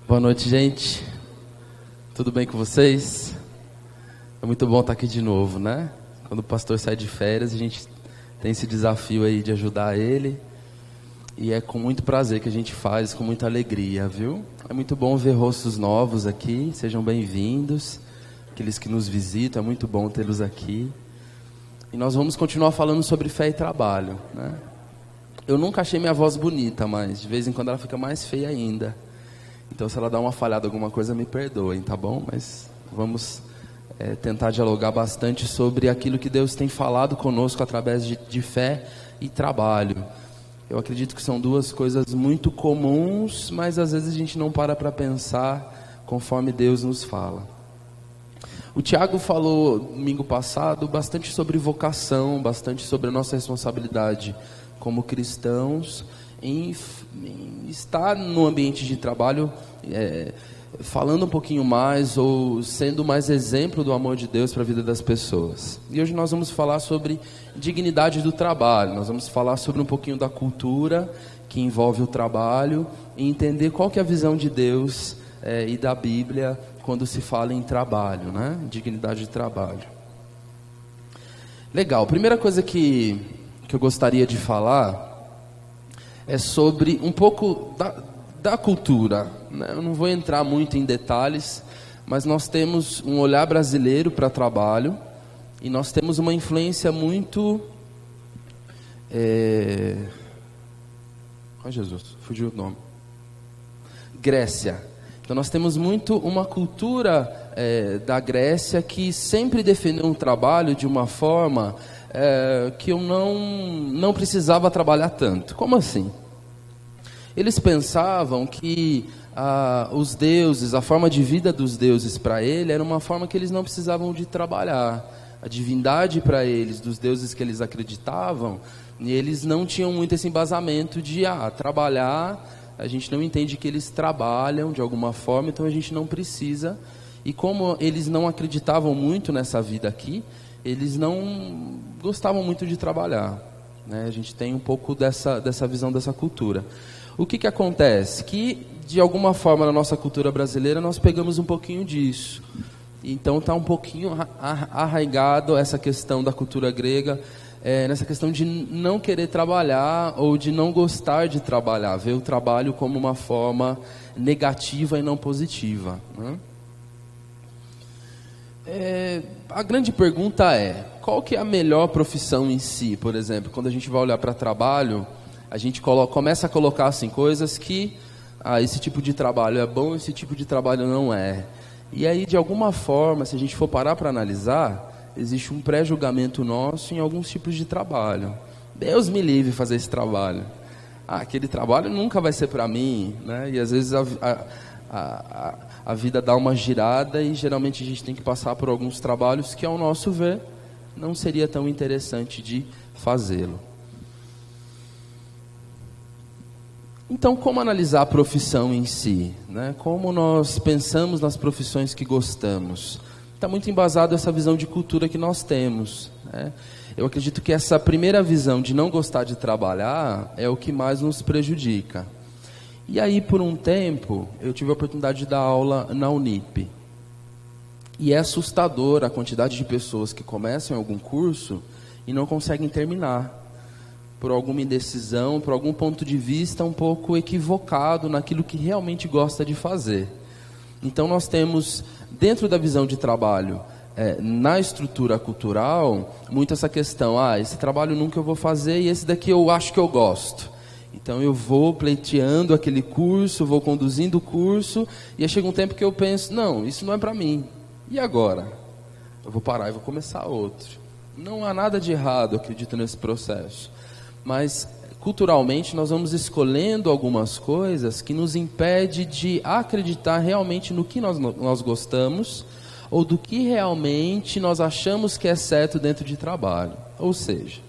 Boa noite, gente. Tudo bem com vocês? É muito bom estar aqui de novo, né? Quando o pastor sai de férias, a gente tem esse desafio aí de ajudar ele. E é com muito prazer que a gente faz, com muita alegria, viu? É muito bom ver rostos novos aqui. Sejam bem-vindos. Aqueles que nos visitam, é muito bom tê-los aqui. E nós vamos continuar falando sobre fé e trabalho, né? Eu nunca achei minha voz bonita, mas de vez em quando ela fica mais feia ainda. Então, se ela dá uma falhada, alguma coisa, me perdoem, tá bom? Mas vamos tentar dialogar bastante sobre aquilo que Deus tem falado conosco através de fé e trabalho. Eu acredito que são duas coisas muito comuns, mas às vezes a gente não para pensar conforme Deus nos fala. O Tiago falou domingo passado bastante sobre vocação, bastante sobre a nossa responsabilidade como cristãos em estar no ambiente de trabalho, falando um pouquinho mais ou sendo mais exemplo do amor de Deus para a vida das pessoas. E hoje nós vamos falar sobre dignidade do trabalho, nós vamos falar sobre um pouquinho da cultura que envolve o trabalho e entender qual que é a visão de Deus e da Bíblia quando se fala em trabalho, né? Dignidade de trabalho. Legal, primeira coisa que eu gostaria de falar é sobre um pouco da cultura, né? Eu não vou entrar muito em detalhes, mas nós temos um olhar brasileiro para trabalho e nós temos uma influência muito... Ai, Jesus, fugiu o nome. Grécia. Então nós temos muito uma cultura da Grécia que sempre defendeu um trabalho de uma forma que eu não precisava trabalhar tanto. Como assim? Eles pensavam que os deuses, a forma de vida dos deuses para ele era uma forma que eles não precisavam de trabalhar. A divindade para eles, dos deuses que eles acreditavam, e eles não tinham muito esse embasamento de trabalhar. A gente não entende que eles trabalham de alguma forma, então a gente não precisa. E como eles não acreditavam muito nessa vida aqui, eles não gostavam muito de trabalhar, né? A gente tem um pouco dessa visão, dessa cultura. O que acontece? Que, de alguma forma, na nossa cultura brasileira, nós pegamos um pouquinho disso. Então, está um pouquinho arraigado essa questão da cultura grega, nessa questão de não querer trabalhar ou de não gostar de trabalhar, ver o trabalho como uma forma negativa e não positiva, né? A grande pergunta é, qual que é a melhor profissão em si? Por exemplo, quando a gente vai olhar para trabalho, a gente começa a colocar assim, coisas que esse tipo de trabalho é bom, esse tipo de trabalho não é. E aí, de alguma forma, se a gente for parar para analisar, existe um pré-julgamento nosso em alguns tipos de trabalho. Deus me livre de fazer esse trabalho. Aquele trabalho nunca vai ser para mim, né? E às vezes a vida dá uma girada e geralmente a gente tem que passar por alguns trabalhos que, ao nosso ver, não seria tão interessante de fazê-lo. Então, como analisar a profissão em si, né? Como nós pensamos nas profissões que gostamos? Está muito embasado essa visão de cultura que nós temos, né? Eu acredito que essa primeira visão de não gostar de trabalhar é o que mais nos prejudica. E aí, por um tempo, eu tive a oportunidade de dar aula na Unip. E é assustador a quantidade de pessoas que começam em algum curso e não conseguem terminar, por alguma indecisão, por algum ponto de vista um pouco equivocado naquilo que realmente gosta de fazer. Então nós temos, dentro da visão de trabalho, na estrutura cultural, muito essa questão, esse trabalho nunca eu vou fazer e esse daqui eu acho que eu gosto. Então eu vou pleiteando aquele curso, vou conduzindo o curso, e aí chega um tempo que eu penso, não, isso não é para mim. E agora? Eu vou parar e vou começar outro. Não há nada de errado, eu acredito, nesse processo. Mas, culturalmente, nós vamos escolhendo algumas coisas que nos impede de acreditar realmente no que nós gostamos ou do que realmente nós achamos que é certo dentro de trabalho. Ou seja,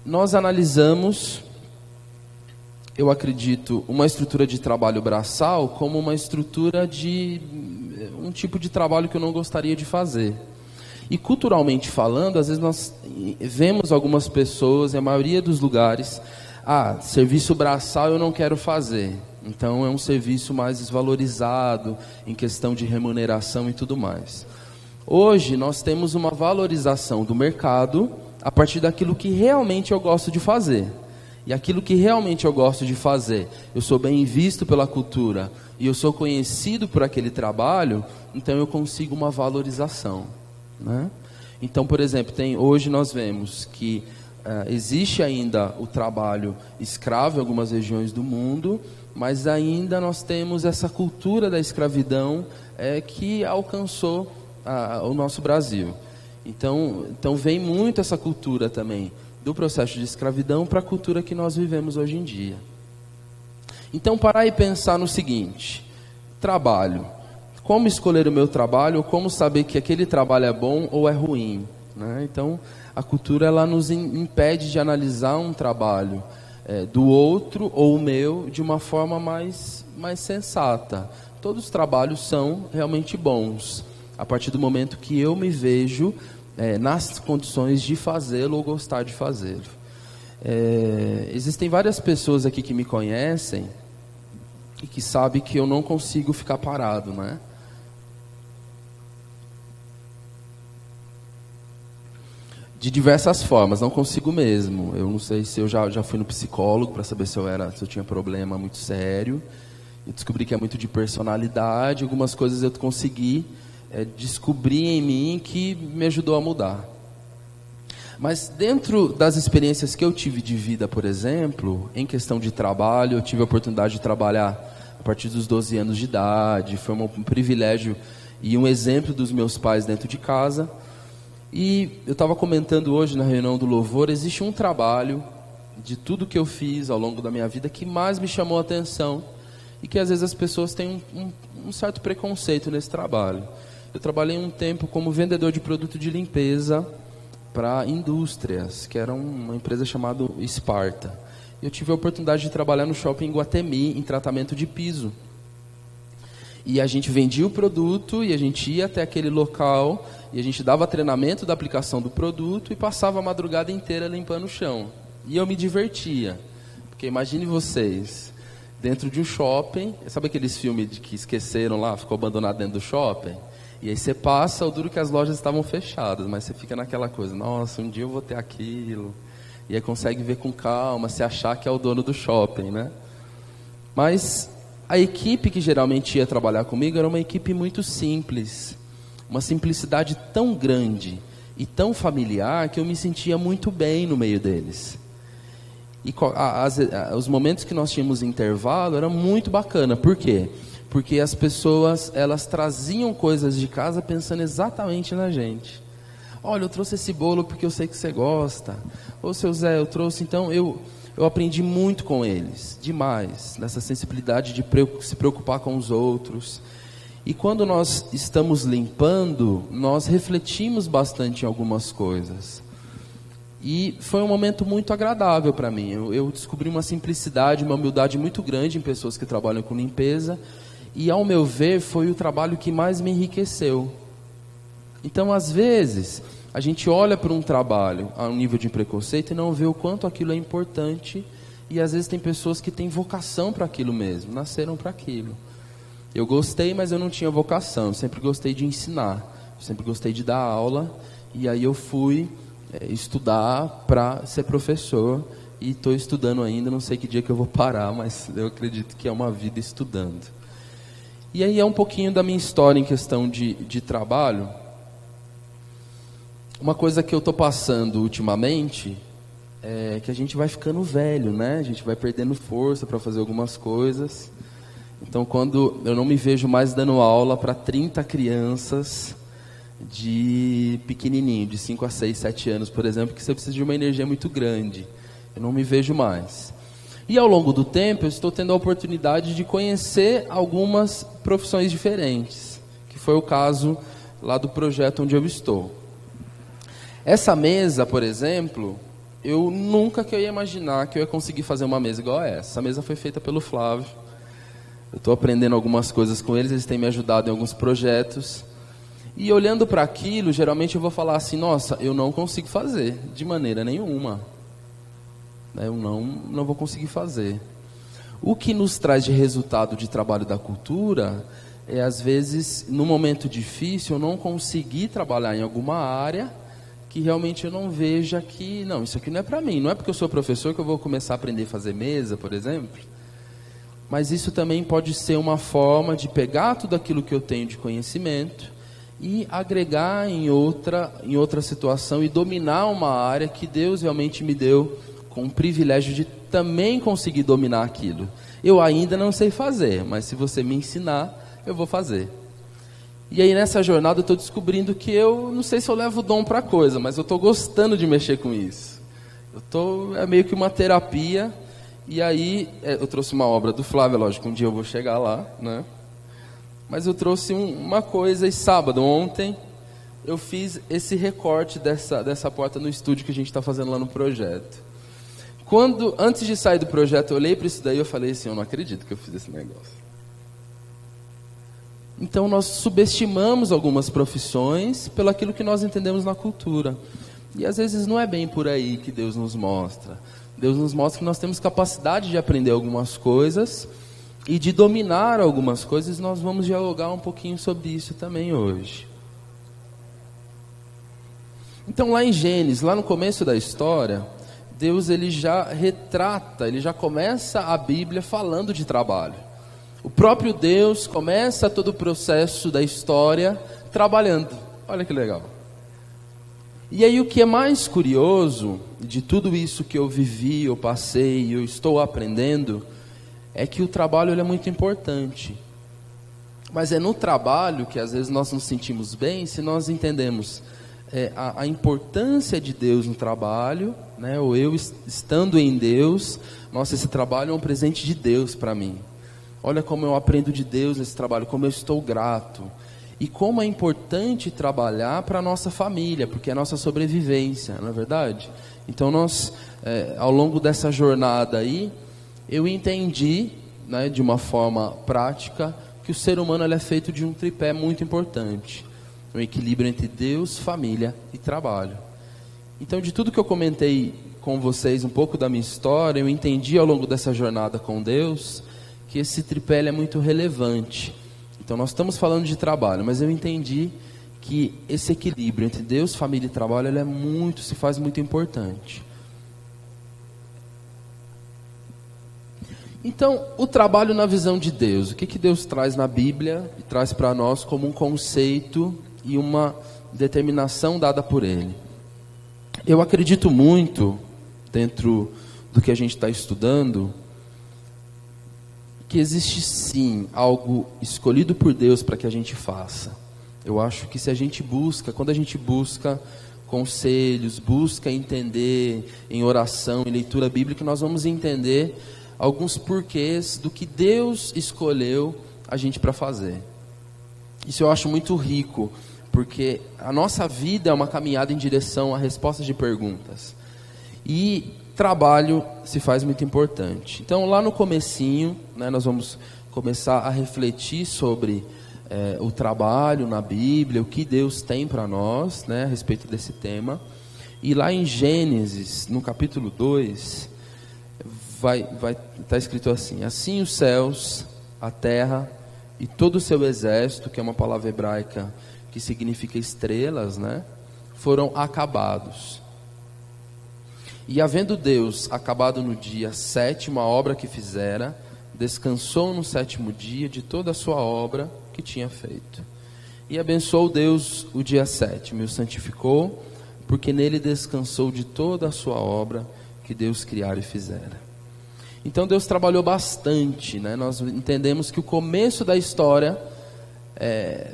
nós analisamos, eu acredito, uma estrutura de trabalho braçal como uma estrutura de um tipo de trabalho que eu não gostaria de fazer. E culturalmente falando, às vezes nós vemos algumas pessoas, e a maioria dos lugares, serviço braçal eu não quero fazer. Então é um serviço mais desvalorizado em questão de remuneração e tudo mais. Hoje nós temos uma valorização do mercado a partir daquilo que realmente eu gosto de fazer. E aquilo que realmente eu gosto de fazer, eu sou bem visto pela cultura e eu sou conhecido por aquele trabalho, então eu consigo uma valorização, né? Então, por exemplo, hoje nós vemos que existe ainda o trabalho escravo em algumas regiões do mundo, mas ainda nós temos essa cultura da escravidão que alcançou o nosso Brasil. Então vem muito essa cultura também do processo de escravidão para a cultura que nós vivemos hoje em dia. Então, parar e pensar no seguinte: trabalho. Como escolher o meu trabalho, ou como saber que aquele trabalho é bom ou é ruim, né? Então, a cultura ela nos impede de analisar um trabalho do outro ou o meu de uma forma mais sensata. Todos os trabalhos são realmente bons, a partir do momento que eu me vejo nas condições de fazê-lo ou gostar de fazê-lo. Existem várias pessoas aqui que me conhecem e que sabem que eu não consigo ficar parado, né? De diversas formas, não consigo mesmo. Eu não sei se eu já fui no psicólogo para saber se eu tinha problema muito sério. Eu descobri que é muito de personalidade. Algumas coisas eu consegui descobrir em mim que me ajudou a mudar. Mas dentro das experiências que eu tive de vida, por exemplo, em questão de trabalho, eu tive a oportunidade de trabalhar a partir dos 12 anos de idade. Foi um privilégio e um exemplo dos meus pais dentro de casa. E eu estava comentando hoje na reunião do louvor, existe um trabalho de tudo que eu fiz ao longo da minha vida que mais me chamou a atenção e que às vezes as pessoas têm um certo preconceito nesse trabalho. Eu trabalhei um tempo como vendedor de produto de limpeza para indústrias, que era uma empresa chamada Esparta. Eu tive a oportunidade de trabalhar no shopping Guatemi em tratamento de piso. E a gente vendia o produto e a gente ia até aquele local e a gente dava treinamento da aplicação do produto e passava a madrugada inteira limpando o chão. E eu me divertia, porque imagine vocês, dentro de um shopping, sabe aqueles filmes que esqueceram lá, ficou abandonado dentro do shopping? E aí você passa, o duro que as lojas estavam fechadas, mas você fica naquela coisa, nossa, um dia eu vou ter aquilo. E aí consegue ver com calma, se achar que é o dono do shopping, né? Mas a equipe que geralmente ia trabalhar comigo era uma equipe muito simples. Uma simplicidade tão grande e tão familiar que eu me sentia muito bem no meio deles. E os momentos que nós tínhamos intervalo era muito bacana. Por quê? Porque as pessoas, elas traziam coisas de casa pensando exatamente na gente. Olha, eu trouxe esse bolo porque eu sei que você gosta. Ô, seu Zé, eu trouxe. Então, eu aprendi muito com eles, demais, nessa sensibilidade de se preocupar com os outros. E quando nós estamos limpando, nós refletimos bastante em algumas coisas. E foi um momento muito agradável para mim. Eu descobri uma simplicidade, uma humildade muito grande em pessoas que trabalham com limpeza. E, ao meu ver, foi o trabalho que mais me enriqueceu. Então, às vezes, a gente olha para um trabalho a um nível de preconceito e não vê o quanto aquilo é importante. E, às vezes, tem pessoas que têm vocação para aquilo mesmo, nasceram para aquilo. Eu gostei, mas eu não tinha vocação. Eu sempre gostei de ensinar, eu sempre gostei de dar aula. E aí eu fui estudar para ser professor. E estou estudando ainda, não sei que dia que eu vou parar, mas eu acredito que é uma vida estudando. E aí é um pouquinho da minha história em questão de trabalho. Uma coisa que eu estou passando ultimamente é que a gente vai ficando velho, né? A gente vai perdendo força para fazer algumas coisas. Então, quando eu não me vejo mais dando aula para 30 crianças de pequenininho, de 5 a 6, 7 anos, por exemplo, que você precisa de uma energia muito grande. Eu não me vejo mais. E ao longo do tempo, eu estou tendo a oportunidade de conhecer algumas profissões diferentes, que foi o caso lá do projeto onde eu estou. Essa mesa, por exemplo, eu nunca que eu ia imaginar que eu ia conseguir fazer uma mesa igual a essa. Essa mesa foi feita pelo Flávio. Eu estou aprendendo algumas coisas com eles têm me ajudado em alguns projetos. E olhando para aquilo, geralmente eu vou falar assim, nossa, eu não consigo fazer, de maneira nenhuma. Eu não vou conseguir fazer. O que nos traz de resultado de trabalho da cultura é, às vezes, num momento difícil, eu não conseguir trabalhar em alguma área que realmente eu não veja que, não, isso aqui não é para mim. Não é porque eu sou professor que eu vou começar a aprender a fazer mesa, por exemplo. Mas isso também pode ser uma forma de pegar tudo aquilo que eu tenho de conhecimento e agregar em outra situação e dominar uma área que Deus realmente me deu com o privilégio de também conseguir dominar aquilo. Eu ainda não sei fazer, mas se você me ensinar, eu vou fazer. E aí nessa jornada eu estou descobrindo que eu não sei se eu levo dom para a coisa, mas eu estou gostando de mexer com isso. É meio que uma terapia. E aí eu trouxe uma obra do Flávio, lógico, um dia eu vou chegar lá, né? Mas eu trouxe uma coisa, e sábado, ontem, eu fiz esse recorte dessa porta no estúdio que a gente está fazendo lá no projeto. Antes de sair do projeto, eu olhei para isso daí e eu falei assim, eu não acredito que eu fiz esse negócio. Então nós subestimamos algumas profissões pelo aquilo que nós entendemos na cultura. E às vezes não é bem por aí que Deus nos mostra. Deus nos mostra que nós temos capacidade de aprender algumas coisas e de dominar algumas coisas. Nós vamos dialogar um pouquinho sobre isso também hoje. Então lá em Gênesis, lá no começo da história, Deus ele já retrata, ele já começa a Bíblia falando de trabalho. O próprio Deus começa todo o processo da história trabalhando. Olha que legal. E aí o que é mais curioso de tudo isso que eu vivi, eu passei, eu estou aprendendo, é que o trabalho ele é muito importante. Mas é no trabalho que às vezes nós nos sentimos bem, se nós entendemos a importância de Deus no trabalho, né? Ou eu estando em Deus, nossa, esse trabalho é um presente de Deus para mim. Olha como eu aprendo de Deus nesse trabalho, como eu estou grato. E como é importante trabalhar para a nossa família, porque é a nossa sobrevivência, não é verdade? Então nós, ao longo dessa jornada aí, eu entendi, né, de uma forma prática, que o ser humano ele é feito de um tripé muito importante. Um equilíbrio entre Deus, família e trabalho. Então de tudo que eu comentei com vocês, um pouco da minha história, eu entendi ao longo dessa jornada com Deus, que esse tripé é muito relevante. Então nós estamos falando de trabalho, mas eu entendi que esse equilíbrio entre Deus, família e trabalho, ele se faz muito importante. Então, o trabalho na visão de Deus, o que Deus traz na Bíblia e traz para nós como um conceito e uma determinação dada por Ele. Eu acredito muito, dentro do que a gente está estudando, que existe sim algo escolhido por Deus para que a gente faça. Eu acho que se a gente busca, quando a gente busca conselhos, busca entender em oração, em leitura bíblica, nós vamos entender alguns porquês do que Deus escolheu a gente para fazer. Isso eu acho muito rico, porque a nossa vida é uma caminhada em direção a respostas de perguntas. E trabalho se faz muito importante. Então lá no comecinho, né, nós vamos começar a refletir sobre o trabalho na Bíblia, o que Deus tem para nós, né, a respeito desse tema. E lá em Gênesis, no capítulo 2, vai estar escrito assim: assim os céus, a terra e todo o seu exército, que é uma palavra hebraica que significa estrelas, né, foram acabados. E havendo Deus acabado no dia 7º a obra que fizera, descansou no 7º dia de toda a sua obra que tinha feito. E abençoou Deus o dia 7º e o santificou, porque nele descansou de toda a sua obra que Deus criara e fizera. Então Deus trabalhou bastante, né? Nós entendemos que o começo da história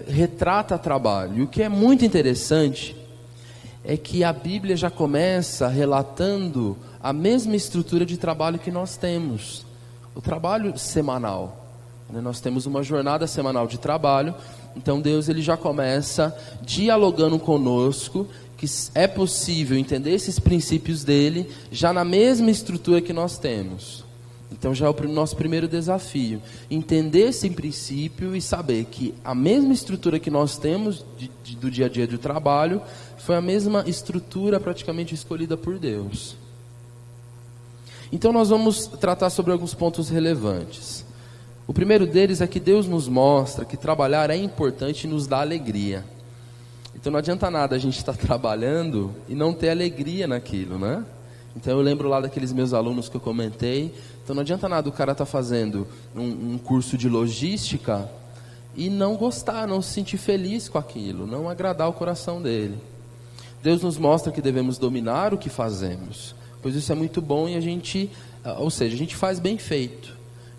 retrata trabalho. E o que é muito interessante é que a Bíblia já começa relatando a mesma estrutura de trabalho que nós temos. O trabalho semanal. Nós temos uma jornada semanal de trabalho. Então Deus ele já começa dialogando conosco que é possível entender esses princípios dele já na mesma estrutura que nós temos. Então já é o nosso primeiro desafio, entender esse princípio e saber que a mesma estrutura que nós temos do dia a dia do trabalho foi a mesma estrutura praticamente escolhida por Deus. Então nós vamos tratar sobre alguns pontos relevantes. O primeiro deles é que Deus nos mostra que trabalhar é importante e nos dá alegria. Então não adianta nada a gente estar trabalhando e não ter alegria naquilo, né? Então eu lembro lá daqueles meus alunos que eu comentei. Então não adianta nada o cara estar fazendo um curso de logística e não gostar, não se sentir feliz com aquilo, não agradar o coração dele. Deus nos mostra que devemos dominar o que fazemos, pois isso é muito bom e a gente faz bem feito.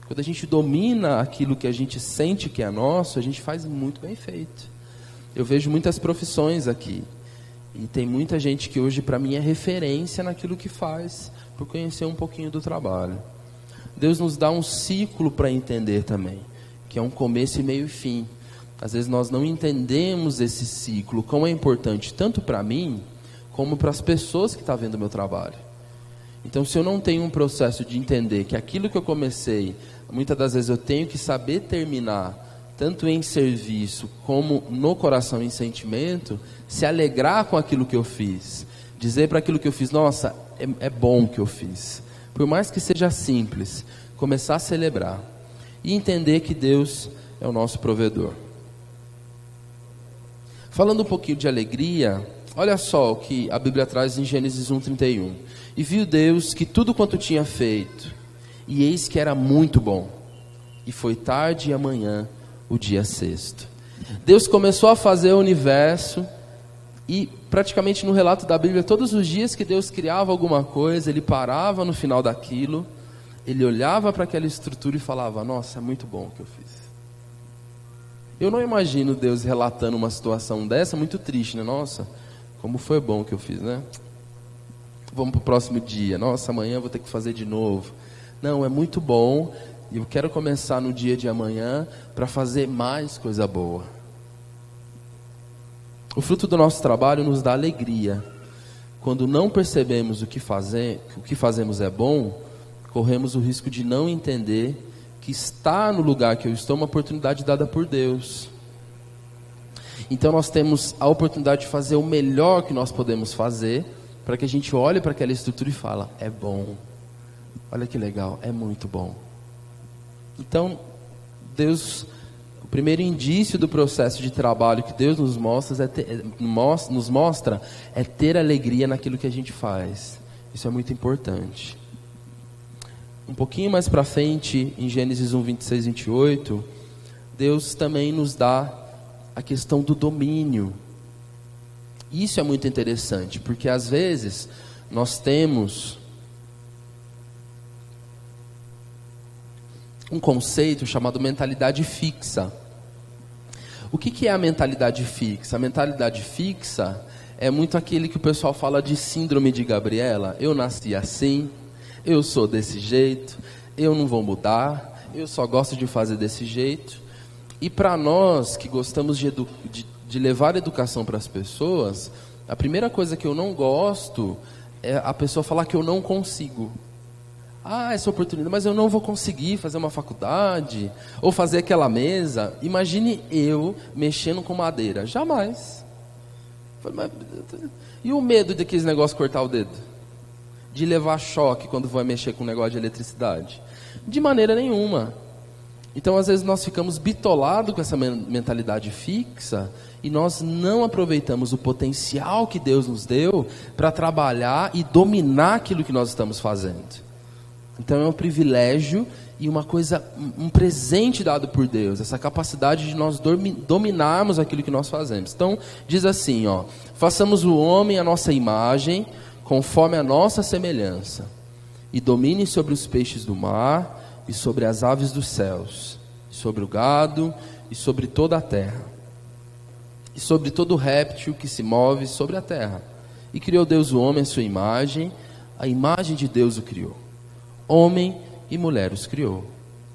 Quando a gente domina aquilo que a gente sente que é nosso, a gente faz muito bem feito. Eu vejo muitas profissões aqui. E tem muita gente que hoje para mim é referência naquilo que faz, por conhecer um pouquinho do trabalho. Deus nos dá um ciclo para entender também, que é um começo e meio e fim. Às vezes nós não entendemos esse ciclo, como é importante tanto para mim, como para as pessoas que estão vendo o meu trabalho. Então se eu não tenho um processo de entender que aquilo que eu comecei, muitas das vezes eu tenho que saber terminar, tanto em serviço como no coração em sentimento, se alegrar com aquilo que eu fiz, dizer para aquilo que eu fiz, nossa, é bom o que eu fiz, por mais que seja simples, começar a celebrar e entender que Deus é o nosso provedor. Falando um pouquinho de alegria, olha só o que a Bíblia traz em Gênesis 1:31. E viu Deus que tudo quanto tinha feito, e eis que era muito bom, e foi tarde e amanhã o dia sexto. Deus começou a fazer o universo e praticamente no relato da Bíblia, todos os dias que Deus criava alguma coisa, Ele parava no final daquilo, Ele olhava para aquela estrutura e falava, nossa, é muito bom o que eu fiz. Eu não imagino Deus relatando uma situação dessa, muito triste, né? Nossa, como foi bom o que eu fiz, né? Vamos para o próximo dia, nossa, amanhã eu vou ter que fazer de novo. Não, é muito bom. E eu quero começar no dia de amanhã para fazer mais coisa boa. O fruto do nosso trabalho nos dá alegria. Quando não percebemos o que fazemos é bom, corremos o risco de não entender que estar no lugar que eu estou é uma oportunidade dada por Deus. Então nós temos a oportunidade de fazer o melhor que nós podemos fazer, para que a gente olhe para aquela estrutura e fala, é bom. Olha que legal, é muito bom. Então, o primeiro indício do processo de trabalho que Deus nos mostra é ter alegria naquilo que a gente faz. Isso é muito importante. Um pouquinho mais para frente, em Gênesis 1, 26, 28, Deus também nos dá a questão do domínio. Isso é muito interessante, porque às vezes nós temos um conceito chamado mentalidade fixa. O que é a mentalidade fixa? A mentalidade fixa é muito aquele que o pessoal fala de síndrome de Gabriela. Eu nasci assim, eu sou desse jeito, eu não vou mudar, eu só gosto de fazer desse jeito. E para nós que gostamos de levar educação para as pessoas, a primeira coisa que eu não gosto é a pessoa falar que eu não consigo. Essa oportunidade, mas eu não vou conseguir fazer uma faculdade, ou fazer aquela mesa. Imagine eu mexendo com madeira. Jamais. E o medo de aqueles negócios cortar o dedo? De levar choque quando vai mexer com um negócio de eletricidade? De maneira nenhuma. Então, às vezes, nós ficamos bitolados com essa mentalidade fixa e nós não aproveitamos o potencial que Deus nos deu para trabalhar e dominar aquilo que nós estamos fazendo. Então é um privilégio e um presente dado por Deus, essa capacidade de nós dominarmos aquilo que nós fazemos. Então diz assim, façamos o homem à nossa imagem, conforme a nossa semelhança, e domine sobre os peixes do mar, e sobre as aves dos céus, e sobre o gado, e sobre toda a terra, e sobre todo réptil que se move sobre a terra. E criou Deus o homem à sua imagem, a imagem de Deus o criou. Homem e mulher os criou.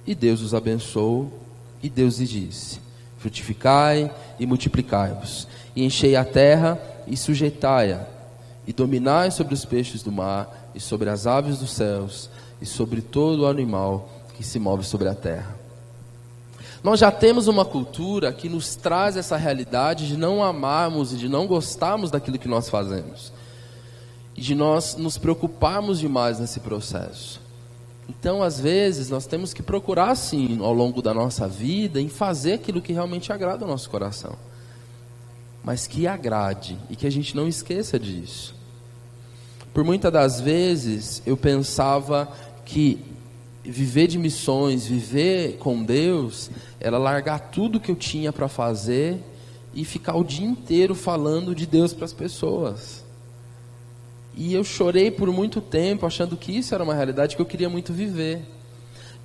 E Deus os abençoou. E Deus lhes disse: frutificai e multiplicai-vos, e enchei a terra e sujeitai-a, e dominai sobre os peixes do mar, e sobre as aves dos céus, e sobre todo o animal que se move sobre a terra. Nós já temos uma cultura que nos traz essa realidade de não amarmos e de não gostarmos daquilo que nós fazemos, e de nós nos preocuparmos demais nesse processo. Então, às vezes, nós temos que procurar, sim, ao longo da nossa vida, em fazer aquilo que realmente agrada ao nosso coração. Mas que agrade e que a gente não esqueça disso. Por muitas das vezes, eu pensava que viver de missões, viver com Deus, era largar tudo que eu tinha para fazer e ficar o dia inteiro falando de Deus para as pessoas. E eu chorei por muito tempo, achando que isso era uma realidade que eu queria muito viver.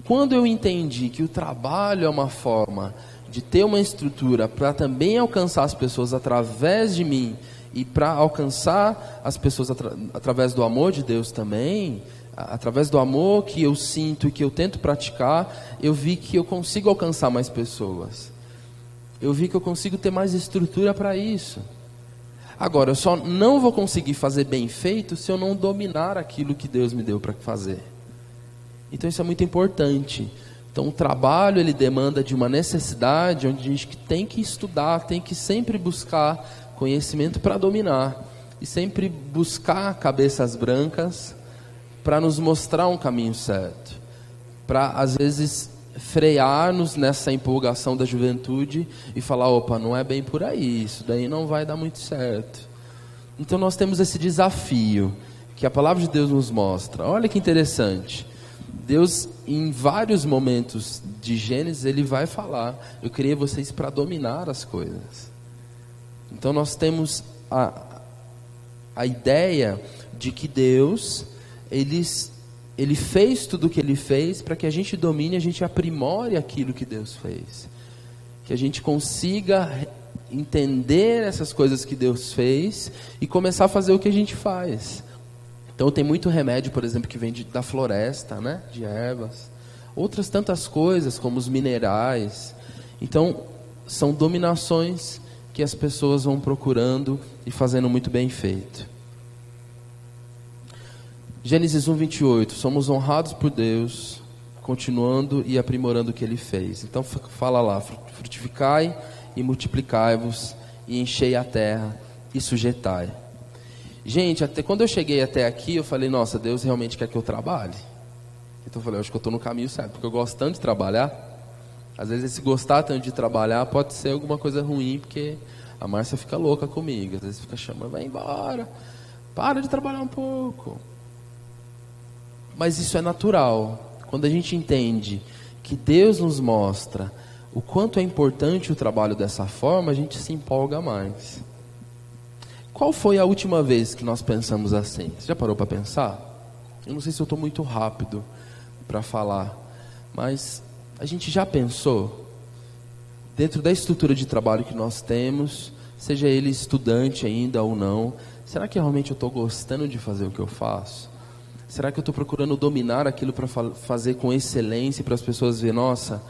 Quando eu entendi que o trabalho é uma forma de ter uma estrutura para também alcançar as pessoas através de mim, e para alcançar as pessoas através do amor de Deus também, através do amor que eu sinto e que eu tento praticar, eu vi que eu consigo alcançar mais pessoas. Eu vi que eu consigo ter mais estrutura para isso. Agora, eu só não vou conseguir fazer bem feito se eu não dominar aquilo que Deus me deu para fazer. Então isso é muito importante. Então o trabalho, ele demanda de uma necessidade onde a gente tem que estudar, tem que sempre buscar conhecimento para dominar. E sempre buscar cabeças brancas para nos mostrar um caminho certo. Para, às vezes, frear-nos nessa empolgação da juventude e falar, opa, não é bem por aí, isso daí não vai dar muito certo. Então nós temos esse desafio que a palavra de Deus nos mostra. Olha que interessante. Deus, em vários momentos de Gênesis, ele vai falar, eu criei vocês para dominar as coisas. Então nós temos a ideia de que Deus, Ele fez tudo o que Ele fez para que a gente domine, a gente aprimore aquilo que Deus fez. Que a gente consiga entender essas coisas que Deus fez e começar a fazer o que a gente faz. Então tem muito remédio, por exemplo, que vem da floresta, né? De ervas. Outras tantas coisas, como os minerais. Então, são dominações que as pessoas vão procurando e fazendo muito bem feito. Gênesis 1, 28, somos honrados por Deus, continuando e aprimorando o que Ele fez. Então fala lá, frutificai e multiplicai-vos, e enchei a terra e sujeitai. Gente, até quando eu cheguei até aqui, eu falei, nossa, Deus realmente quer que eu trabalhe? Então eu falei, acho que eu estou no caminho certo, porque eu gosto tanto de trabalhar. Às vezes esse gostar tanto de trabalhar pode ser alguma coisa ruim, porque a Márcia fica louca comigo, às vezes fica chamando, vai embora, para de trabalhar um pouco. Mas isso é natural. Quando a gente entende que Deus nos mostra o quanto é importante o trabalho dessa forma, a gente se empolga mais. Qual foi a última vez que nós pensamos assim? Você já parou para pensar? Eu não sei se eu estou muito rápido para falar, mas a gente já pensou, dentro da estrutura de trabalho que nós temos, seja ele estudante ainda ou não, será que realmente eu estou gostando de fazer o que eu faço? Será que eu estou procurando dominar aquilo para fazer com excelência, para as pessoas verem, nossa,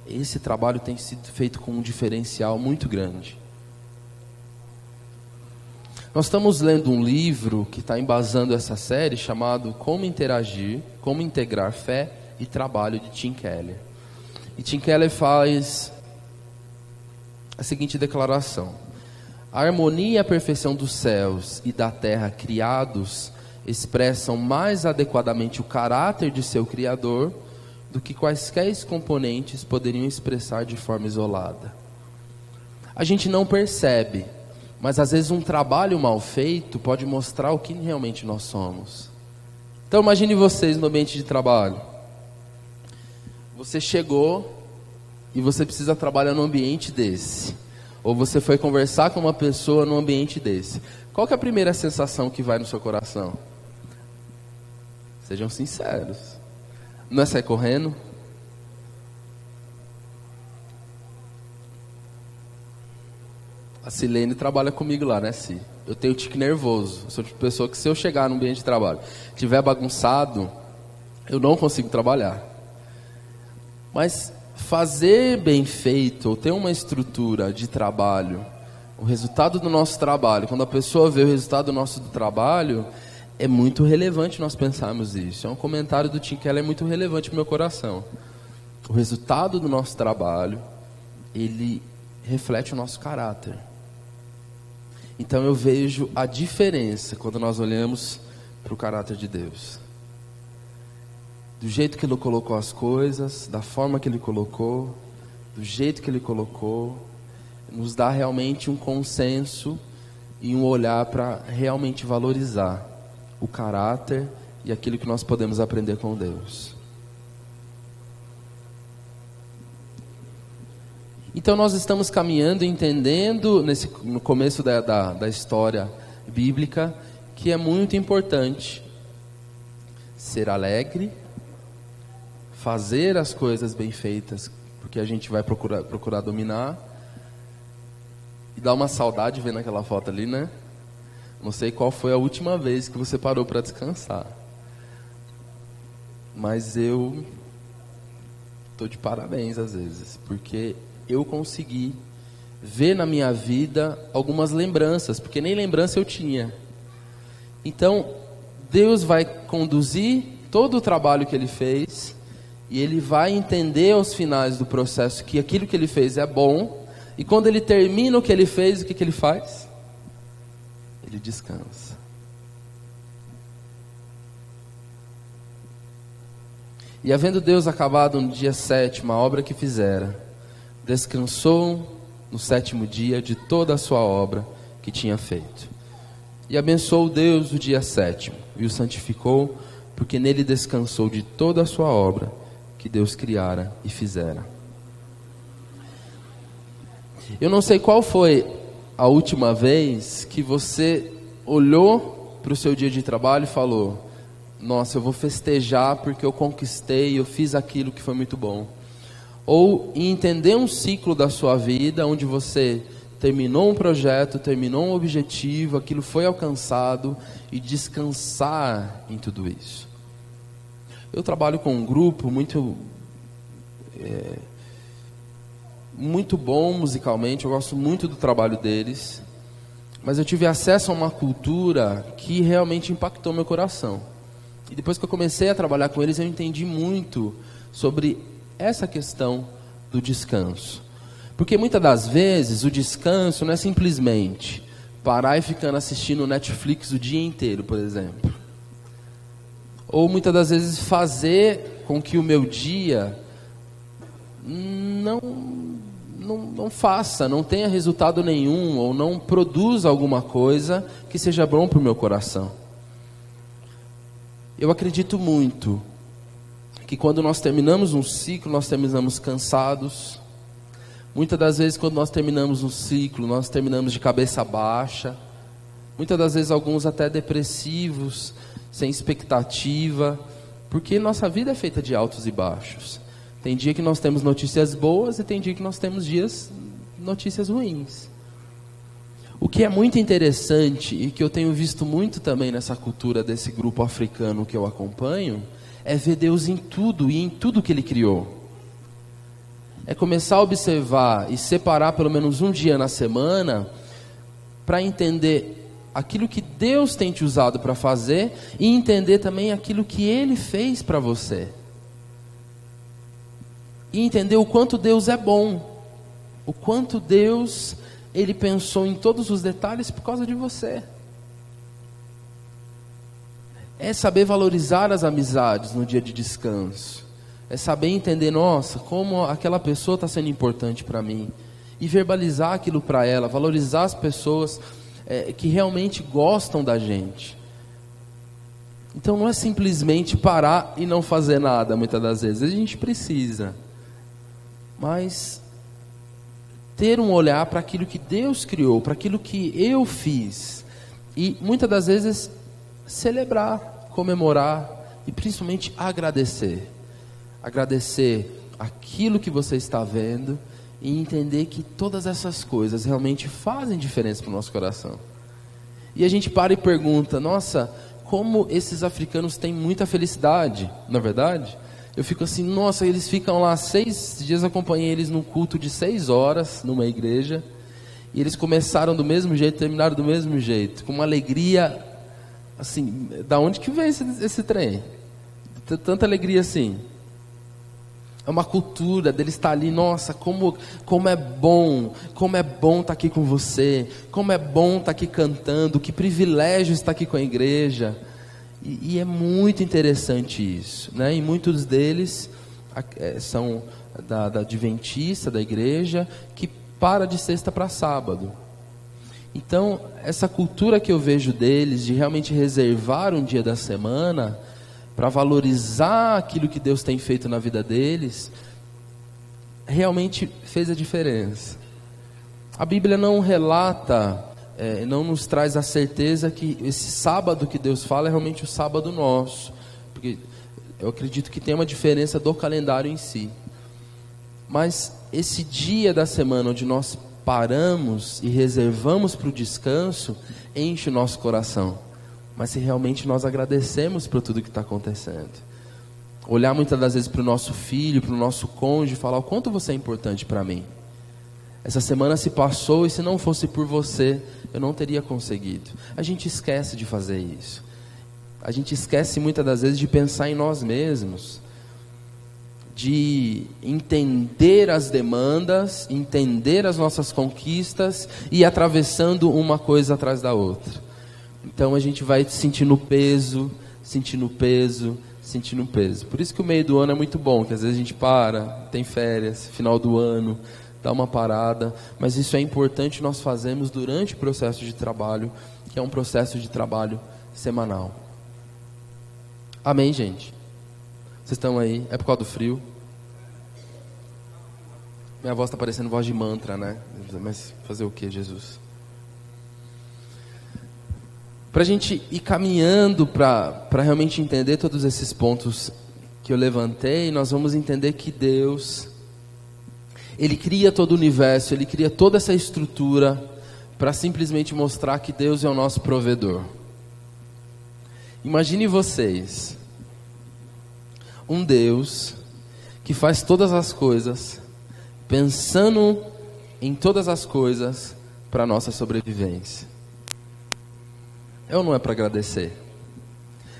esse trabalho tem sido feito com um diferencial muito grande? Nós estamos lendo um livro que está embasando essa série, chamado Como Interagir, Como Integrar Fé e Trabalho, de Tim Keller. E Tim Keller faz a seguinte declaração: a harmonia e a perfeição dos céus e da terra criados expressam mais adequadamente o caráter de seu Criador do que quaisquer componentes poderiam expressar de forma isolada. A gente não percebe, mas às vezes um trabalho mal feito pode mostrar o que realmente nós somos. Então imagine vocês no ambiente de trabalho. Você chegou e você precisa trabalhar num ambiente desse. Ou você foi conversar com uma pessoa num ambiente desse. Qual que é a primeira sensação que vai no seu coração? Sejam sinceros. Não é sair correndo? A Silene trabalha comigo lá, né, Si? Eu tenho tique nervoso. Eu sou tipo de pessoa que, se eu chegar no ambiente de trabalho, tiver bagunçado, eu não consigo trabalhar. Mas fazer bem feito, ou ter uma estrutura de trabalho, o resultado do nosso trabalho, quando a pessoa vê o resultado do nosso trabalho, é muito relevante nós pensarmos isso. É um comentário do Tim Keller, é muito relevante para o meu coração. O resultado do nosso trabalho, ele reflete o nosso caráter. Então eu vejo a diferença quando nós olhamos para o caráter de Deus. do jeito que Ele colocou as coisas, da forma que Ele colocou, do jeito que Ele colocou, nos dá realmente um consenso e um olhar para realmente valorizar o caráter e aquilo que nós podemos aprender com Deus. Então nós estamos caminhando, entendendo no começo da história bíblica, que é muito importante ser alegre, fazer as coisas bem feitas, porque a gente vai procurar dominar. E dá uma saudade vendo aquela foto ali, né? Não sei qual foi a última vez que você parou para descansar. Mas eu estou de parabéns às vezes, porque eu consegui ver na minha vida algumas lembranças, porque nem lembrança eu tinha. Então, Deus vai conduzir todo o trabalho que Ele fez, e Ele vai entender aos finais do processo que aquilo que Ele fez é bom, e quando Ele termina o que Ele fez, o que Ele faz? Ele descansa. E havendo Deus acabado no dia 7º a obra que fizera, descansou no 7º dia de toda a sua obra que tinha feito. E abençoou Deus o dia 7º e o santificou, porque nele descansou de toda a sua obra que Deus criara e fizera. Eu não sei qual foi a última vez que você olhou para o seu dia de trabalho e falou: nossa, eu vou festejar porque eu conquistei, eu fiz aquilo que foi muito bom. Ou entender um ciclo da sua vida, onde você terminou um projeto, terminou um objetivo, aquilo foi alcançado, e descansar em tudo isso. Eu trabalho com um grupo muito bom musicalmente, eu gosto muito do trabalho deles, mas eu tive acesso a uma cultura que realmente impactou meu coração. E depois que eu comecei a trabalhar com eles, eu entendi muito sobre essa questão do descanso. Porque muitas das vezes o descanso não é simplesmente parar e ficar assistindo Netflix o dia inteiro, por exemplo. Ou muitas das vezes fazer com que o meu dia não tenha resultado nenhum, ou não produza alguma coisa que seja bom para o meu coração. Eu acredito muito que quando nós terminamos um ciclo, nós terminamos cansados. Muitas das vezes quando nós terminamos um ciclo, nós terminamos de cabeça baixa. Muitas das vezes alguns até depressivos, sem expectativa, porque nossa vida é feita de altos e baixos. Tem dia que nós temos notícias boas e tem dia que nós temos notícias ruins. O que é muito interessante e que eu tenho visto muito também nessa cultura desse grupo africano que eu acompanho, é ver Deus em tudo e em tudo que Ele criou. É começar a observar e separar pelo menos um dia na semana para entender aquilo que Deus tem te usado para fazer e entender também aquilo que Ele fez para você. E entender o quanto Deus é bom, o quanto Deus, Ele pensou em todos os detalhes por causa de você. É saber valorizar as amizades no dia de descanso. É saber entender, nossa, como aquela pessoa está sendo importante para mim. E verbalizar aquilo para ela, valorizar as pessoas que realmente gostam da gente. Então não é simplesmente parar e não fazer nada, muitas das vezes. A gente precisa. Mas ter um olhar para aquilo que Deus criou, para aquilo que eu fiz. E muitas das vezes celebrar, comemorar e principalmente agradecer. Agradecer aquilo que você está vendo e entender que todas essas coisas realmente fazem diferença para o nosso coração. E a gente para e pergunta, nossa, como esses africanos têm muita felicidade, não é verdade? Eu fico assim, nossa, eles ficam lá 6 dias, acompanhei eles num culto de 6 horas, numa igreja, e eles começaram do mesmo jeito, terminaram do mesmo jeito, com uma alegria, assim, da onde que veio esse trem? Tanta alegria assim. É uma cultura deles estar ali, nossa, como é bom estar aqui com você, como é bom estar aqui cantando, que privilégio estar aqui com a igreja. E é muito interessante isso, né? E muitos deles são da adventista, da igreja, que para de sexta para sábado. Então, essa cultura que eu vejo deles, de realmente reservar um dia da semana para valorizar aquilo que Deus tem feito na vida deles, realmente fez a diferença. A Bíblia não relata, não nos traz a certeza que esse sábado que Deus fala é realmente o sábado nosso, porque eu acredito que tem uma diferença do calendário em si. Mas esse dia da semana onde nós paramos e reservamos para o descanso, enche o nosso coração. Mas se realmente nós agradecemos por tudo que está acontecendo. Olhar muitas das vezes para o nosso filho, para o nosso cônjuge, e falar o quanto você é importante para mim. Essa semana se passou e se não fosse por você, eu não teria conseguido. A gente esquece de fazer isso. A gente esquece muitas das vezes de pensar em nós mesmos, de entender as demandas, entender as nossas conquistas e ir atravessando uma coisa atrás da outra. Então a gente vai sentindo peso, sentindo peso, sentindo peso. Por isso que o meio do ano é muito bom, que às vezes a gente para, tem férias, final do ano, dá uma parada, mas isso é importante nós fazemos durante o processo de trabalho, que é um processo de trabalho semanal. Amém, gente? Vocês estão aí? É por causa do frio? Minha voz está parecendo voz de mantra, né? Mas fazer o que, Jesus? Para a gente ir caminhando para realmente entender todos esses pontos que eu levantei, nós vamos entender que Deus, Ele cria todo o universo, Ele cria toda essa estrutura para simplesmente mostrar que Deus é o nosso provedor. Imagine vocês, um Deus que faz todas as coisas, pensando em todas as coisas para a nossa sobrevivência. É ou não é para agradecer?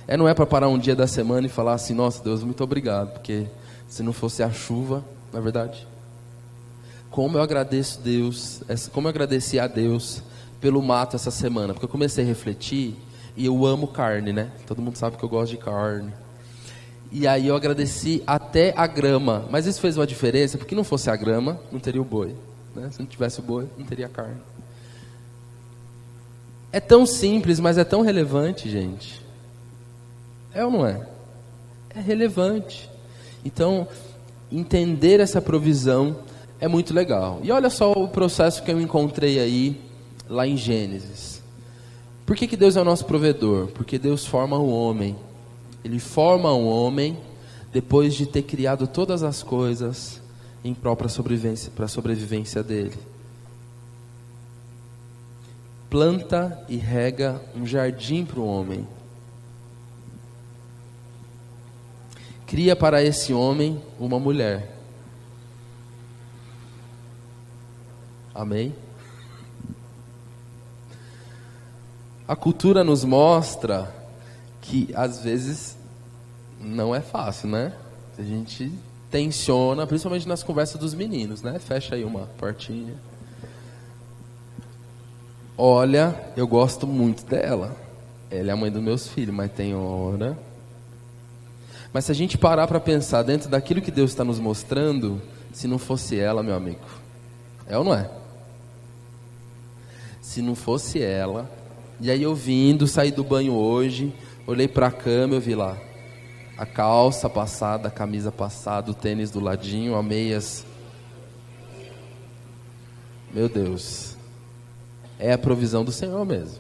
Não é para parar um dia da semana e falar assim, nossa Deus, muito obrigado, porque se não fosse a chuva, não é verdade? Como eu agradeço Deus, como eu agradeci a Deus pelo mato essa semana, porque eu comecei a refletir e eu amo carne, né? Todo mundo sabe que eu gosto de carne. E aí eu agradeci até a grama, mas isso fez uma diferença, porque não fosse a grama, não teria o boi, né? Se não tivesse o boi, não teria carne. É tão simples, mas é tão relevante, gente. É ou não é? É relevante. Então, entender essa provisão é muito legal. E olha só o processo que eu encontrei aí, lá em Gênesis. Por que Deus é o nosso provedor? Porque Deus forma o homem. Ele forma o homem depois de ter criado todas as coisas em própria sobrevivência, para a sobrevivência dele. Planta e rega um jardim para o homem. Cria para esse homem uma mulher. Amém? A cultura nos mostra que às vezes não é fácil, né? A gente tensiona, principalmente nas conversas dos meninos, né? Fecha aí uma portinha. Olha, eu gosto muito dela. Ela é a mãe dos meus filhos, mas tem hora. Mas se a gente parar para pensar dentro daquilo que Deus está nos mostrando, se não fosse ela, meu amigo, é ou não é? Se não fosse ela, e aí eu vindo, saí do banho hoje, olhei para a cama, eu vi lá a calça passada, a camisa passada, o tênis do ladinho, as meias. Meu Deus. É a provisão do Senhor mesmo.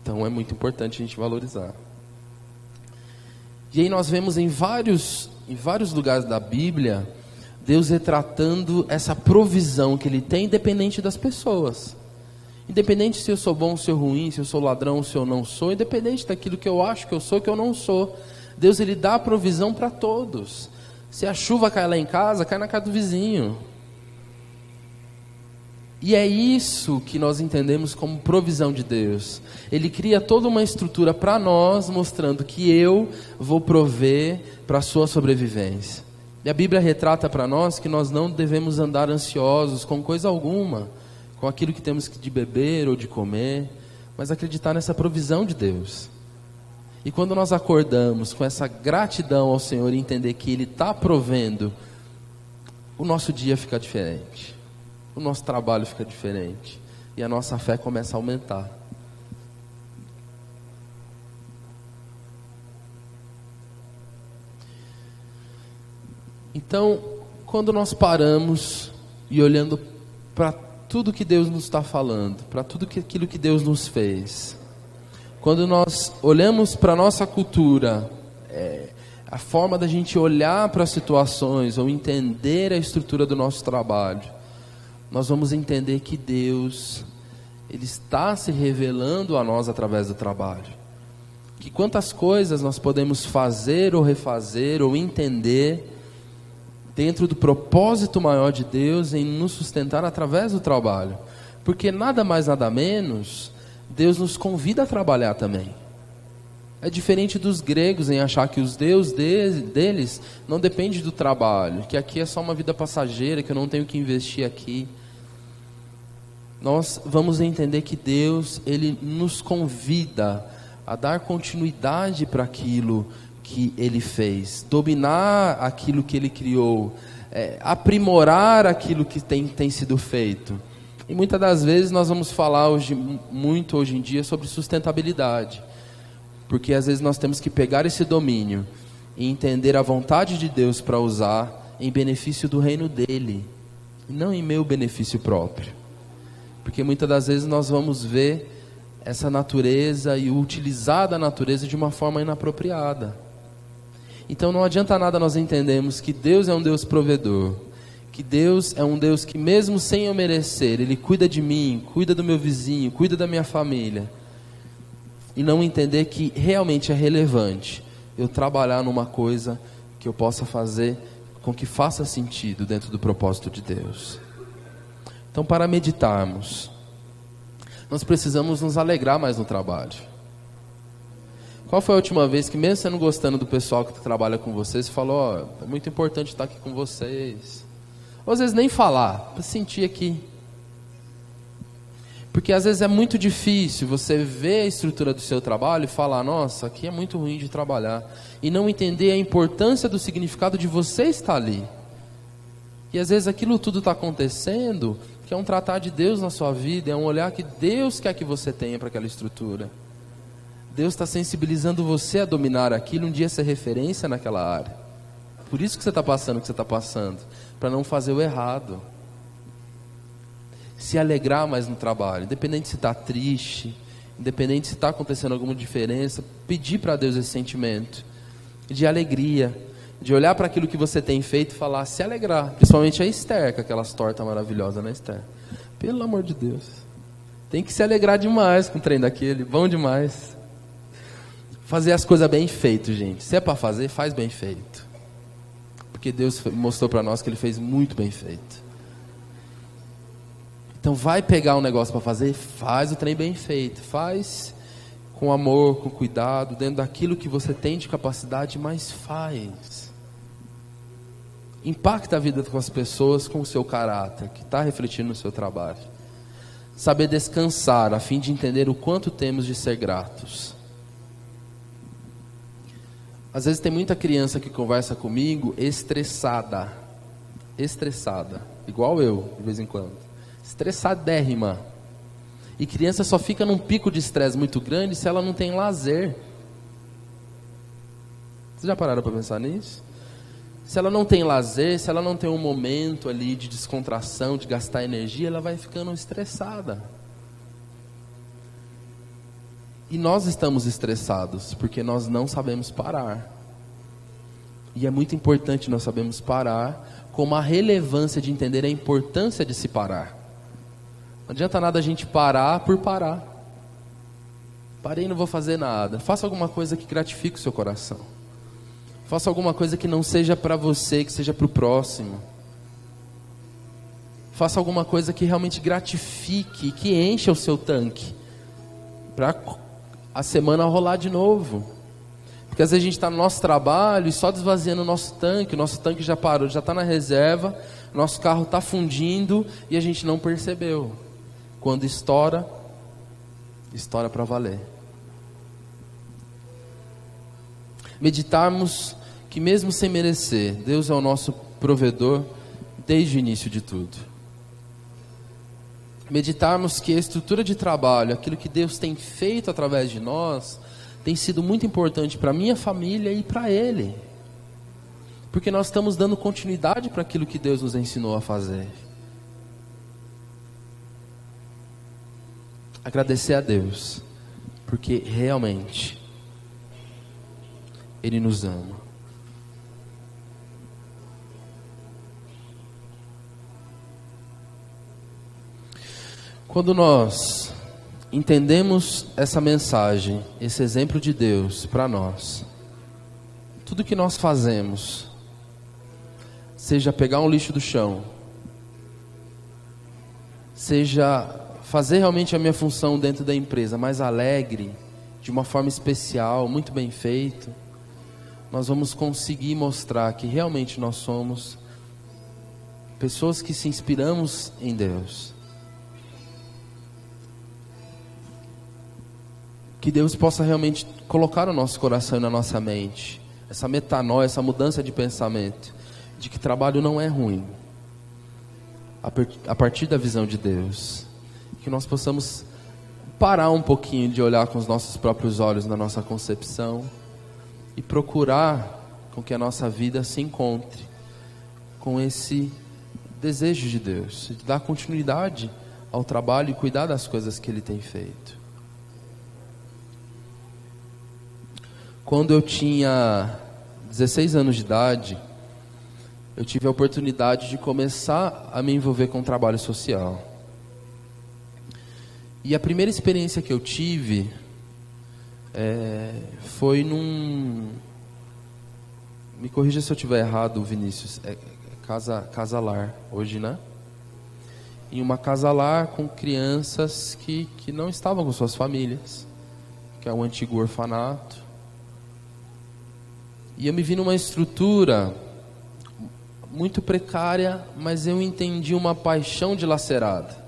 Então é muito importante a gente valorizar. E aí nós vemos em vários lugares da Bíblia, Deus retratando essa provisão que Ele tem, independente das pessoas. Independente se eu sou bom, se eu sou ruim, se eu sou ladrão, se eu não sou, independente daquilo que eu acho que eu sou, que eu não sou. Deus, Ele dá a provisão para todos. Se a chuva cai lá em casa, cai na casa do vizinho. E é isso que nós entendemos como provisão de Deus. Ele cria toda uma estrutura para nós, mostrando que eu vou prover para a sua sobrevivência. E a Bíblia retrata para nós que nós não devemos andar ansiosos com coisa alguma, com aquilo que temos de beber ou de comer, mas acreditar nessa provisão de Deus. E quando nós acordamos com essa gratidão ao Senhor e entender que Ele está provendo, o nosso dia fica diferente, o nosso trabalho fica diferente e a nossa fé começa a aumentar. Então, quando nós paramos e olhando para tudo que Deus nos está falando, para tudo aquilo que Deus nos fez, quando nós olhamos para a nossa cultura, a forma da gente olhar para as situações ou entender a estrutura do nosso trabalho, nós vamos entender que Deus, Ele está se revelando a nós através do trabalho. Que quantas coisas nós podemos fazer ou refazer ou entender dentro do propósito maior de Deus em nos sustentar através do trabalho. Porque nada mais, nada menos, Deus nos convida a trabalhar também. É diferente dos gregos em achar que os deuses deles não dependem do trabalho, que aqui é só uma vida passageira, que eu não tenho que investir aqui. Nós vamos entender que Deus, Ele nos convida a dar continuidade para aquilo que Ele fez, dominar aquilo que Ele criou, aprimorar aquilo que tem sido feito. E muitas das vezes nós vamos falar muito hoje em dia sobre sustentabilidade, porque às vezes nós temos que pegar esse domínio e entender a vontade de Deus para usar em benefício do reino dEle, e não em meu benefício próprio. Porque muitas das vezes nós vamos ver essa natureza e utilizar da natureza de uma forma inapropriada. Então não adianta nada nós entendermos que Deus é um Deus provedor, que Deus é um Deus que mesmo sem eu merecer, Ele cuida de mim, cuida do meu vizinho, cuida da minha família, e não entender que realmente é relevante eu trabalhar numa coisa que eu possa fazer com que faça sentido dentro do propósito de Deus. Então, para meditarmos, nós precisamos nos alegrar mais no trabalho. Qual foi a última vez que, mesmo você não gostando do pessoal que trabalha com vocês, você falou, é muito importante estar aqui com vocês? Ou às vezes nem falar, para sentir aqui. Porque às vezes é muito difícil você ver a estrutura do seu trabalho e falar, nossa, aqui é muito ruim de trabalhar. E não entender a importância do significado de você estar ali. E às vezes aquilo tudo está acontecendo, que é um tratar de Deus na sua vida, é um olhar que Deus quer que você tenha para aquela estrutura. Deus está sensibilizando você a dominar aquilo, um dia ser referência naquela área. Por isso que você está passando o que você está passando, para não fazer o errado. Se alegrar mais no trabalho, independente se está triste, independente se está acontecendo alguma diferença, pedir para Deus esse sentimento de alegria, de olhar para aquilo que você tem feito e falar, se alegrar. Principalmente a Esther, com aquelas tortas maravilhosas, né, Esther? Pelo amor de Deus. Tem que se alegrar demais com o trem daquele, bom demais. Fazer as coisas bem feitas, gente. Se é para fazer, faz bem feito. Porque Deus mostrou para nós que Ele fez muito bem feito. Então vai pegar um negócio para fazer, faz o trem bem feito. Faz com amor, com cuidado, dentro daquilo que você tem de capacidade, mas faz. Impacta a vida com as pessoas com o seu caráter, que está refletindo no seu trabalho. Saber descansar, a fim de entender o quanto temos de ser gratos. Às vezes tem muita criança que conversa comigo estressada, igual eu, de vez em quando, estressadérrima. E criança só fica num pico de estresse muito grande se ela não tem lazer. Vocês já pararam para pensar nisso? Se ela não tem lazer, se ela não tem um momento ali de descontração, de gastar energia, ela vai ficando estressada. E nós estamos estressados, porque nós não sabemos parar. E é muito importante nós sabermos parar, com uma relevância de entender a importância de se parar. Não adianta nada a gente parar por parar. Parei e não vou fazer nada. Faça alguma coisa que gratifique o seu coração. Faça alguma coisa que não seja para você, que seja para o próximo. Faça alguma coisa que realmente gratifique, que encha o seu tanque, para a semana rolar de novo. Porque às vezes a gente está no nosso trabalho e só desvaziando o nosso tanque já parou, já está na reserva, nosso carro está fundindo e a gente não percebeu. Quando estoura para valer. Meditarmos que mesmo sem merecer, Deus é o nosso provedor desde o início de tudo. Meditarmos que a estrutura de trabalho, aquilo que Deus tem feito através de nós, tem sido muito importante para a minha família e para Ele. Porque nós estamos dando continuidade para aquilo que Deus nos ensinou a fazer. Agradecer a Deus, porque realmente Ele nos ama. Quando nós entendemos essa mensagem, esse exemplo de Deus para nós, tudo que nós fazemos, seja pegar um lixo do chão, seja fazer realmente a minha função dentro da empresa mais alegre, de uma forma especial, muito bem feito, nós vamos conseguir mostrar que realmente nós somos pessoas que se inspiramos em Deus. Que Deus possa realmente colocar no nosso coração e na nossa mente essa metanoia, essa mudança de pensamento, de que trabalho não é ruim, a partir da visão de Deus. Que nós possamos parar um pouquinho de olhar com os nossos próprios olhos na nossa concepção e procurar com que a nossa vida se encontre com esse desejo de Deus, de dar continuidade ao trabalho e cuidar das coisas que Ele tem feito. Quando eu tinha 16 anos de idade, eu tive a oportunidade de começar a me envolver com o trabalho social. E a primeira experiência que eu tive foi me corrija se eu estiver errado, Vinícius, casa-lar hoje, né? Em uma casa-lar com crianças que não estavam com suas famílias, que é o antigo orfanato. E eu me vi numa estrutura muito precária, mas eu entendi uma paixão dilacerada.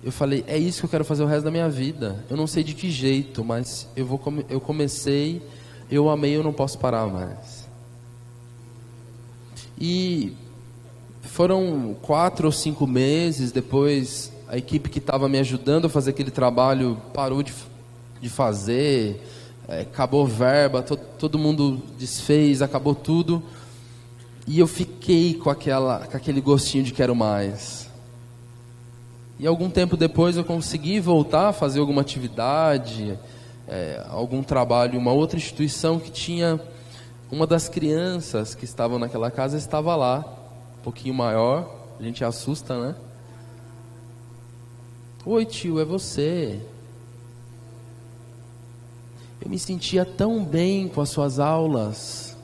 Eu falei, é isso que eu quero fazer o resto da minha vida. Eu não sei de que jeito, mas eu comecei, eu amei, eu não posso parar mais. E foram 4 ou 5 meses, depois a equipe que estava me ajudando a fazer aquele trabalho parou de fazer, acabou verba, todo mundo desfez, acabou tudo. E eu fiquei com aquele gostinho de quero mais. E algum tempo depois eu consegui voltar a fazer alguma atividade, algum trabalho, uma outra instituição que tinha uma das crianças que estavam naquela casa estava lá, um pouquinho maior, a gente assusta, né? Oi tio, é você? Eu me sentia tão bem com as suas aulas.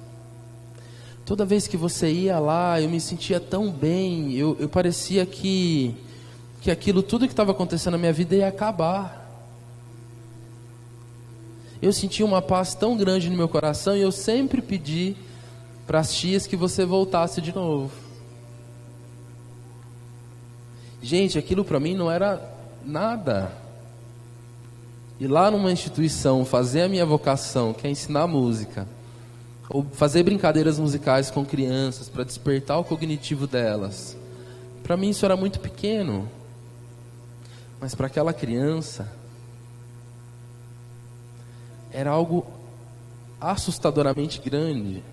Toda vez que você ia lá, eu me sentia tão bem. Eu parecia que aquilo tudo que estava acontecendo na minha vida ia acabar. Eu sentia uma paz tão grande no meu coração e eu sempre pedi para as tias que você voltasse de novo. Gente, aquilo para mim não era nada. Ir lá numa instituição, fazer a minha vocação, que é ensinar música, ou fazer brincadeiras musicais com crianças para despertar o cognitivo delas. Para mim isso era muito pequeno. Mas para aquela criança era algo assustadoramente grande.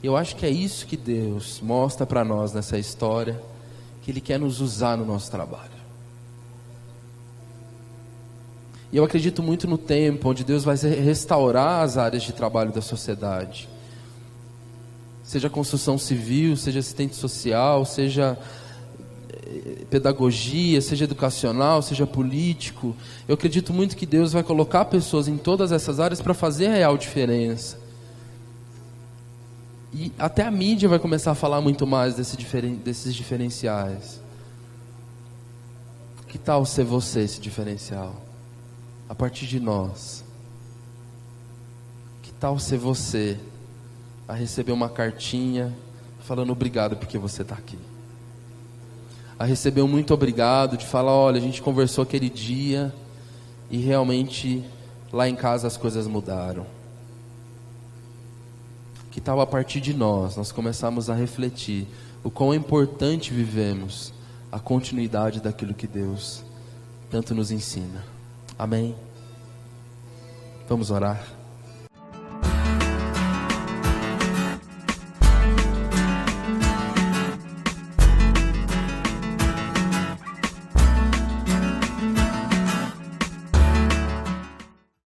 Eu acho que é isso que Deus mostra para nós nessa história, que Ele quer nos usar no nosso trabalho. E eu acredito muito no tempo onde Deus vai restaurar as áreas de trabalho da sociedade. Seja construção civil, seja assistente social, seja pedagogia, seja educacional, seja político. Eu acredito muito que Deus vai colocar pessoas em todas essas áreas para fazer a real diferença. E até a mídia vai começar a falar muito mais desses diferenciais. Que tal ser você esse diferencial? A partir de nós. Que tal ser você a receber uma cartinha falando obrigado porque você está aqui? A receber um muito obrigado, de falar, olha, a gente conversou aquele dia e realmente lá em casa as coisas mudaram. Que tal a partir de nós começarmos a refletir o quão é importante vivemos a continuidade daquilo que Deus tanto nos ensina. Amém? Vamos orar.